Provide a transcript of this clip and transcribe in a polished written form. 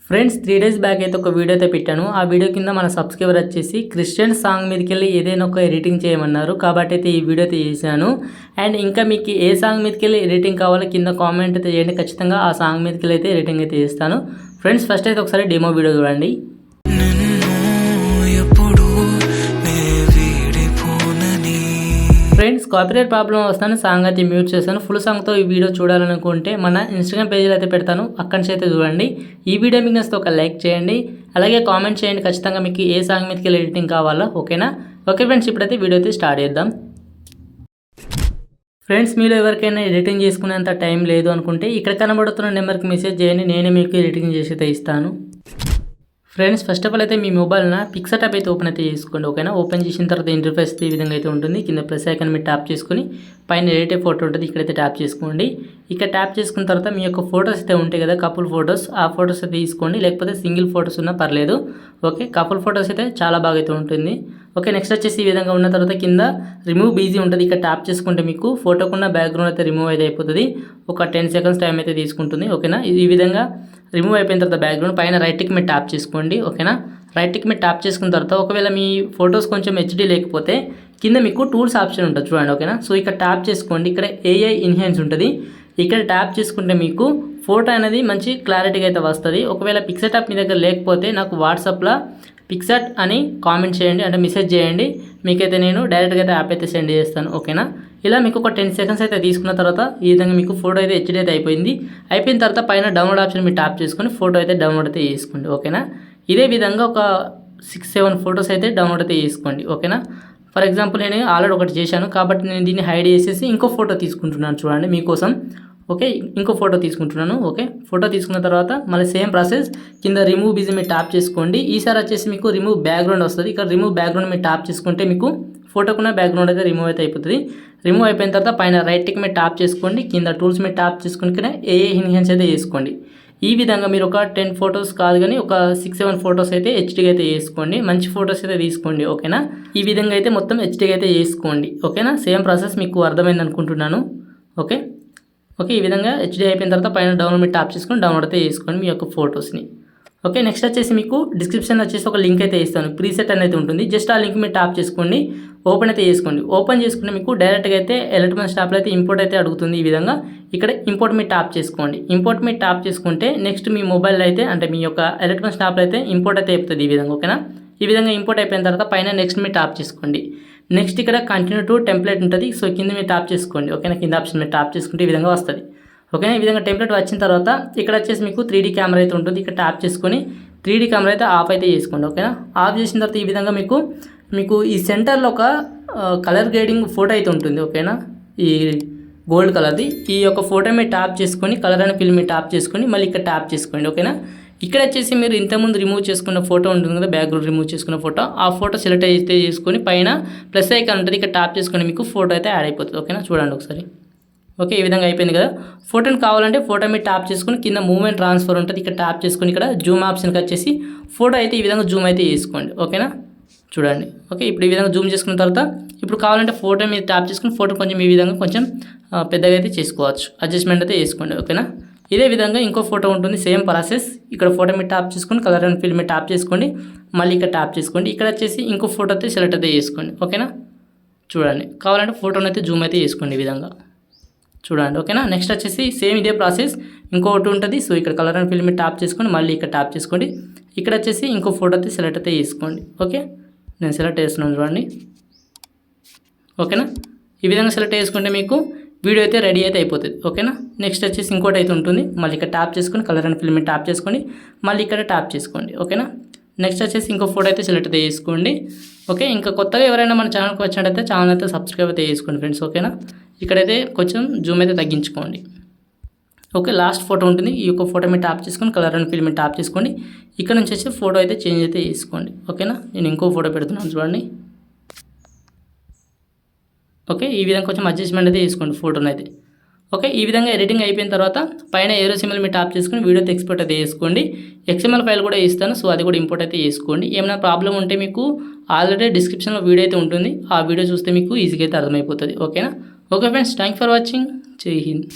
Friends 3 days back అయితే ఒక video అయితే పెట్టాను. ఆ వీడియో కింద మన సబ్స్క్రైబర్ వచ్చేసి క్రిస్టియన్ సాంగ్ మీదకెళ్ళి ఏదైనా ఒక ఎడిటింగ్ చేయమన్నారు. కాబట్టి అయితే ఈ వీడియో అయితే చేశాను. అండ్ ఇంకా మీకు ఏ సాంగ్ మీదకెళ్ళి ఎడిటింగ్ కావాలో కింద కామెంట్ అయితే చేయండి. ఖచ్చితంగా ఆ సాంగ్ మీదకెళ్ళి అయితే ఎడిటింగ్ అయితే చేస్తాను. ఫ్రెండ్స్ ఫస్ట్ అయితే ఒకసారి డెమో వీడియో చూడండి. ఫ్రెండ్స్ కాపీరైట్ ప్రాబ్లం వస్తాను, సాంగ్ అయితే మ్యూట్ చేస్తాను. ఫుల్ సాంగ్తో ఈ వీడియో చూడాలనుకుంటే మన ఇన్స్టాగ్రామ్ పేజీలో అయితే పెడతాను, అక్కడి నుంచి అయితే చూడండి. ఈ వీడియో మీకు నచ్చితే ఒక లైక్ చేయండి, అలాగే కామెంట్ చేయండి ఖచ్చితంగా మీకు ఏ సాంగ్ మీదకి ఎడిటింగ్ కావాలో. ఓకేనా? ఓకే ఫ్రెండ్స్, ఇప్పుడైతే వీడియో అయితే స్టార్ట్ చేద్దాం. ఫ్రెండ్స్ మీరు ఎవరికైనా ఎడిటింగ్ చేసుకునేంత టైం లేదు అనుకుంటే ఇక్కడ కనబడుతున్న నెంబర్కి మెసేజ్ చేయండి, నేనే మీకు ఎడిటింగ్ చేసి అయితే ఇస్తాను. ఫ్రెండ్స్ ఫస్ట్ ఆఫ్ ఆల్ అయితే మీ మొబైల్న పిక్సర్ యాప్ అయితే ఓపెన్ అయితే చేసుకోండి. ఓకేనా? ఓపెన్ చేసిన తర్వాత ఇంటర్ఫేస్ ఈ విధంగా అయితే ఉంటుంది. కింద ప్లస్ ఐకాన్ మీరు ట్యాప్ చేసుకుని పైన ఎడిట్ ఫోటో ఉంటుంది, ఇక్కడైతే ట్యాప్ చేసుకోండి. ఇక్కడ ట్యాప్ చేసుకున్న తర్వాత మీ యొక్క ఫొటోస్ అయితే ఉంటాయి కదా, కపుల్ ఫొటోస్, ఆ ఫొటోస్ అయితే తీసుకోండి, లేకపోతే సింగిల్ ఫొటోస్ ఉన్నా పర్లేదు. ఓకే, కపుల్ ఫొటోస్ అయితే చాలా బాగా అయితే ఉంటుంది. ఓకే, నెక్స్ట్ వచ్చేసి ఈ విధంగా ఉన్న తర్వాత కింద రిమూవ్ బీజీ ఉంటుంది, ఇక్కడ ట్యాప్ చేసుకుంటే మీకు ఫోటోకున్న బ్యాక్గ్రౌండ్ అయితే రిమూవ్ అయితే అయిపోతుంది. ఒక 10 సెకండ్స్ టైం అయితే తీసుకుంటుంది. ఓకేనా? ఈ విధంగా రిమూవ్ అయిపోయిన తర్వాత బ్యాక్గ్రౌండ్ పైన రైట్కి మీరు ట్యాప్ చేసుకోండి. ఓకేనా? రైట్కి మీరు ట్యాప్ చేసుకున్న తర్వాత ఒకవేళ మీ ఫొటోస్ కొంచెం హెచ్డీ లేకపోతే కింద మీకు టూల్స్ ఆప్షన్ ఉంటుంది చూడండి. ఓకేనా? సో ఇక్కడ ట్యాప్ చేసుకోండి, ఇక్కడ ఏఐ ఎన్హాన్స్ ఉంటుంది, ఇక్కడ ట్యాప్ చేసుకుంటే మీకు ఫోటో అనేది మంచి క్లారిటీగా అయితే వస్తుంది. ఒకవేళ పిక్సర్ యాప్ మీ దగ్గర లేకపోతే నాకు వాట్సాప్లో పిక్సర్ అని కామెంట్ చేయండి, అంటే మెసేజ్ చేయండి, మీకైతే నేను డైరెక్ట్గా అయితే యాప్ అయితే సెండ్ చేస్తాను. ఓకేనా? ఇలా మీకు ఒక 10 సెకండ్స్ అయితే తీసుకున్న తర్వాత ఈ విధంగా మీకు ఫోటో అయితే హెచ్డీ అయితే అయిపోయిన తర్వాత పైన డౌన్లోడ్ ఆప్షన్ మీరు ట్యాప్ చేసుకొని ఫోటో అయితే డౌన్లోడ్ అయితే చేసుకోండి. ఓకేనా? ఇదే విధంగా ఒక 6-7 ఫొటోస్ అయితే డౌన్లోడ్ అయితే చేసుకోండి. ఓకేనా? ఫర్ ఎగ్జాంపుల్ నేను ఆల్రెడీ ఒకటి చేశాను కాబట్టి నేను దీన్ని హైడ్ చేసేసి ఇంకో ఫోటో తీసుకుంటున్నాను చూడండి మీకోసం. ఓకే, ఇంకో ఫోటో తీసుకుంటున్నాను. ఓకే, ఫోటో తీసుకున్న తర్వాత మళ్ళీ సేమ్ ప్రాసెస్ కింద రిమూవ్ బీజీ మీరు ట్యాప్ చేసుకోండి. ఈసారి వచ్చేసి మీకు రిమూవ్ బ్యాక్గ్రౌండ్ వస్తుంది, ఇక్కడ రిమూవ్ బ్యాక్గ్రౌండ్ మీరు ట్యాప్ చేసుకుంటే మీకు ఫోటోకున్న బ్యాక్గ్రౌండ్ అయితే రిమూవ్ అయితే అయిపోతుంది. రిమూవ్ అయిపోయిన తర్వాత పైన రైట్కి మీరు ట్యాప్ చేసుకోండి, కింద టూల్స్ మీరు ట్యాప్ చేసుకుని ఇక్కడ ఏఏ ఎన్హాన్స్ అయితే చేసుకోండి. ఈ విధంగా మీరు ఒక 10 ఫొటోస్ కాదు కానీ ఒక 6-7 ఫొటోస్ అయితే హెచ్డీగా అయితే చేసుకోండి, మంచి ఫొటోస్ అయితే తీసుకోండి. ఓకేనా? ఈ విధంగా అయితే మొత్తం హెచ్డీగా అయితే చేసుకోండి. ఓకేనా? సేమ్ ప్రాసెస్ మీకు అర్థమైంది అనుకుంటున్నాను. ఓకే, ఈ విధంగా హెచ్డీ అయిపోయిన తర్వాత పైన డౌన్లోడ్ మీరు ట్యాప్ చేసుకొని డౌన్లోడ్ అయితే చేసుకోండి మీ యొక్క ఫొటోస్ని. ఓకే, నెక్స్ట్ వచ్చేసి మీకు డిస్క్రిప్షన్లో వచ్చేసి ఒక లింక్ అయితే ఇస్తాను, ప్రీసెట్ అనేది ఉంటుంది, జస్ట్ ఆ లింక్ మీరు ట్యాప్ చేసుకోండి, ఓపెన్ అయితే చేసుకోండి. ఓపెన్ చేసుకుంటే మీకు డైరెక్ట్గా అయితే ఎలక్ట్రానిక్ స్టాప్లో అయితే ఇంపోర్ట్ అయితే అడుగుతుంది. ఈ విధంగా ఇక్కడ ఇంపోర్ట్ మీరు ట్యాప్ చేసుకోండి. ఇంపోర్ట్ మీరు ట్యాప్ చేసుకుంటే నెక్స్ట్ మీ మొబైల్ అయితే అంటే మీ యొక్క ఎలక్ట్రానిక్ స్టాప్లో అయితే ఇంపోర్ట్ అయితే అయిపోతుంది ఈ విధంగా. ఓకేనా? ఈ విధంగా ఇంపోర్ట్ అయిపోయిన తర్వాత పైన నెక్స్ట్ మీరు ట్యాప్ చేసుకోండి. నెక్స్ట్ ఇక్కడ కంటిన్యూ టు టెంప్లెట్ ఉంటుంది, సో కింద మీరు ట్యాప్ చేసుకోండి. ఓకేనా? కింద ఆప్షన్ మీరు ట్యాప్ చేసుకుంటే ఈ విధంగా వస్తుంది. ఓకేనా? ఈ విధంగా టెంప్లెట్ వచ్చిన తర్వాత ఇక్కడ వచ్చేసి మీకు 3D కెమెరా అయితే ఉంటుంది, ఇక్కడ ట్యాప్ చేసుకొని 3D కెమెరా అయితే ఆఫ్ అయితే చేసుకోండి. ఓకేనా? ఆఫ్ చేసిన తర్వాత ఈ విధంగా మీకు ఈ సెంటర్లో ఒక కలర్ గ్రేడింగ్ ఫోటో అయితే ఉంటుంది. ఓకేనా? ఈ గోల్డ్ కలర్ది ఈ యొక్క ఫోటో మీరు ట్యాప్ చేసుకొని కలర్ అనే ఫిల్మ్ మీరు ట్యాప్ చేసుకొని మళ్ళీ ఇక్కడ ట్యాప్ చేసుకోండి. ఓకేనా? ఇక్కడ వచ్చేసి మీరు ఇంతకుముందు రిమూవ్ చేసుకున్న ఫోటో ఉంటుంది కదా, బ్యాక్గ్రౌండ్ రిమూవ్ చేసుకున్న ఫోటో, ఆ ఫోటో సెలెక్ట్ అయితే చేసుకొని పైన ప్లస్ ఐకాన్ ఉంటుంది, ఇక్కడ ట్యాప్ చేసుకొని మీకు ఫోటో అయితే యాడ్ అయిపోతుంది. ఓకేనా? చూడండి ఒకసారి. ఓకే, ఈ విధంగా అయిపోయింది కదా. ఫోటోని కావాలంటే ఫోటో మీరు ట్యాప్ చేసుకొని కింద మూవ్మెంట్ ట్రాన్స్ఫర్ ఉంటుంది, ఇక్కడ ట్యాప్ చేసుకొని ఇక్కడ జూమ్ ఆప్షన్కి వచ్చేసి ఫోటో అయితే ఈ విధంగా జూమ్ అయితే చేసుకోండి. ఓకేనా? చూడండి. ఓకే, ఇప్పుడు ఈ విధంగా జూమ్ చేసుకున్న తర్వాత ఇప్పుడు కావాలంటే ఫోటో మీద ట్యాప్ చేసుకుని ఫోటో కొంచెం ఈ విధంగా కొంచెం పెద్దగా అయితే చేసుకోవచ్చు, అడ్జస్ట్మెంట్ అయితే చేసుకోండి. ఓకేనా? ఇదే విధంగా ఇంకో ఫోటో ఉంటుంది, సేమ్ ప్రాసెస్. ఇక్కడ ఫోటో మీద ట్యాప్ చేసుకొని కలర్ అండ్ ఫిల్మ్ మీద ట్యాప్ చేసుకోండి, మళ్ళీ ఇక్కడ ట్యాప్ చేసుకోండి, ఇక్కడ వచ్చేసి ఇంకో ఫోటో అయితే సెలెక్ట్ అయితే చేసుకోండి. ఓకేనా? చూడండి, కావాలంటే ఫోటోని అయితే జూమ్ అయితే చేసుకోండి ఈ విధంగా. చూడండి. ఓకేనా? నెక్స్ట్ వచ్చేసి సేమ్ ఇదే ప్రాసెస్ ఇంకొకటి ఉంటుంది, సో ఇక్కడ కలర్ అండ్ ఫిల్మ్ ట్యాప్ చేసుకొని మళ్ళీ ఇక్కడ ట్యాప్ చేసుకోండి, ఇక్కడ వచ్చేసి ఇంకో ఫోటో అయితే సెలెక్ట్ అయితే చేసుకోండి. ఓకే, నేను సెలెక్ట్ చేస్తున్నాను చూడండి. ఓకేనా? ఈ విధంగా సెలెక్ట్ చేసుకుంటే మీకు వీడియో అయితే రెడీ అయితే అయిపోతుంది. ఓకేనా? నెక్స్ట్ వచ్చేసి ఇంకోటి అయితే ఉంటుంది, మళ్ళీ ఇక్కడ ట్యాప్ చేసుకొని కలర్ అండ్ ఫిల్మ్ ట్యాప్ చేసుకోండి, మళ్ళీ ఇక్కడ ట్యాప్ చేసుకోండి. ఓకేనా? నెక్స్ట్ వచ్చేసి ఇంకో ఫోటో అయితే సెలెక్ట్ అయితే చేసుకోండి. ఓకే, ఇంకా కొత్తగా ఎవరైనా మన ఛానల్కి వచ్చినట్టయితే ఛానల్ అయితే సబ్స్క్రైబ్ అయితే చేసుకోండి ఫ్రెండ్స్. ఓకేనా? ఇక్కడైతే కొంచెం జూమ్ అయితే తగ్గించుకోండి. ఓకే, లాస్ట్ ఫోటో ఉంటుంది, ఈ యొక్క ఫోటో మీద ట్యాప్ చేసుకొని కలర్ అండ్ ఫిల్మ్ ట్యాప్ చేసుకోండి, ఇక్కడ నుంచి వచ్చి ఫోటో అయితే చేంజ్ అయితే చేసుకోండి. ఓకేనా? నేను ఇంకో ఫోటో పెడుతున్నాను చూడండి. ఓకే, ఈ విధంగా కొంచెం అడ్జస్ట్మెంట్ అయితే చేసుకోండి ఫోటోని అయితే. ఓకే, ఈ విధంగా ఎడిటింగ్ అయిపోయిన తర్వాత పైన ఏరో సింబల్ మీరు ట్యాప్ చేసుకొని వీడియో అయితే ఎక్స్పోర్ట్ అయితే చేసుకోండి. XML ఫైల్ కూడా ఇస్తాను, సో అది కూడా ఇంపోర్ట్ అయితే చేసుకోండి. ఏమైనా ప్రాబ్లం ఉంటే మీకు ఆల్రెడీ డిస్క్రిప్షన్లో వీడియో అయితే ఉంటుంది, ఆ వీడియో చూస్తే మీకు ఈజీగా అయితే అర్థమైపోతుంది. ఓకేనా? Okay friends, thank for watching. జై హింద్.